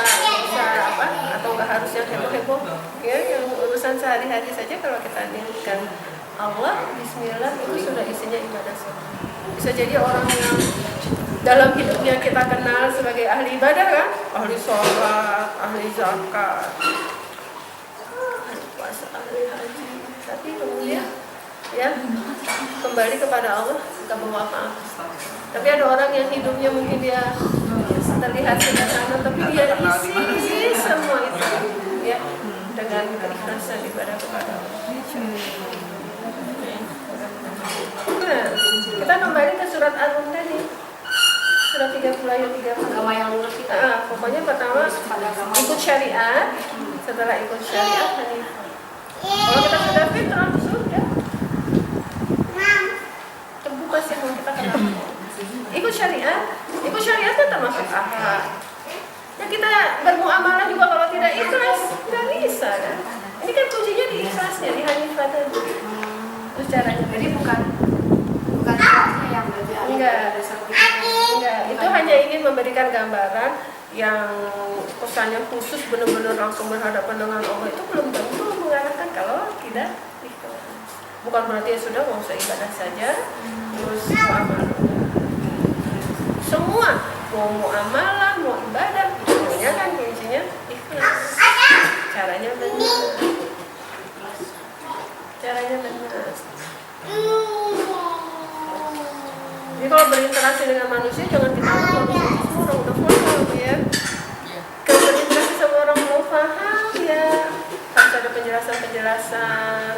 S1: apa atau nggak harus yang heboh-heboh ya, yang urusan sehari-hari saja kalau kita niatkan Allah Bismillah itu sudah isinya ibadah semua. Bisa jadi orang yang dalam hidupnya kita kenal sebagai ahli ibadah kan, ahli sholat, ahli zakat, ahli puasa, ahli haji, tapi kemudian ya kembali kepada Allah gak bawa apa-apa. Tapi ada orang yang hidupnya mungkin dia terlihat sederhana, tapi dia isi semua itu ya dengan keikhlasan ibadah kepada Allah. Nah, kita kembali ke surat An-Nur tadi, surat 30 ayat 30.
S2: Agama yang lurus kita.
S1: Pokoknya pertama ikut syariat, setelah ikut syariat hanifah. Kalau kita sudah fitrah, sudah terbuka sih yang kita kenal. Ikut syariat kan termasuk akhlak. Ya kita bermuamalah juga kalau tidak ikhlas nggak bisa kan. Ini kan kuncinya di ikhlasnya, di hanifah tadi. Terus caranya.
S2: Jadi bukan ikhlasnya yang berarti
S1: Enggak, itu hanya ingin memberikan gambaran yang pesannya khusus benar-benar langsung berhadapan dengan Allah itu belum tentu mengarahkan kalau tidak ikhlas. Bukan berarti ya sudah nggak usah ibadah saja, terus muamalah. Semua mau muamalah, mau ibadah, semuanya kan kuncinya ikhlas. Caranya benar. Jadi kalau berinteraksi dengan manusia jangan kita manusia semua orang udah paham ya. Kalau berinteraksi sama orang belum paham ya harus ada penjelasan,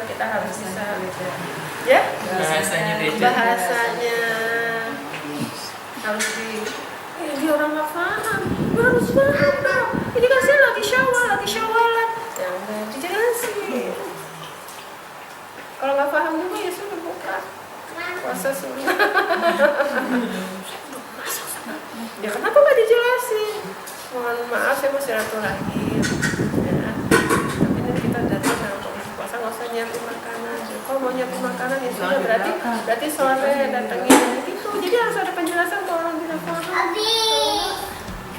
S1: kita harus bisa ya bahasanya harus dia orang nggak paham, harus paham dong. Ini kan saya lagi syawalan, ya nggak dijelasin. Kalau nggak paham juga ya sudah buka puasa sunnah. Ya kenapa nggak dijelasin? Mohon maaf saya masih silaturahim. Ya. Tapi ini kita datang dalam kondisi puasa nggak usah nyiapin makanan. Kalau mau nyiapin makanan ya sudah berarti sore datangnya gitu. Jadi harus ada penjelasan kalau orang tidak paham.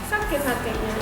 S1: Sakit hatinya.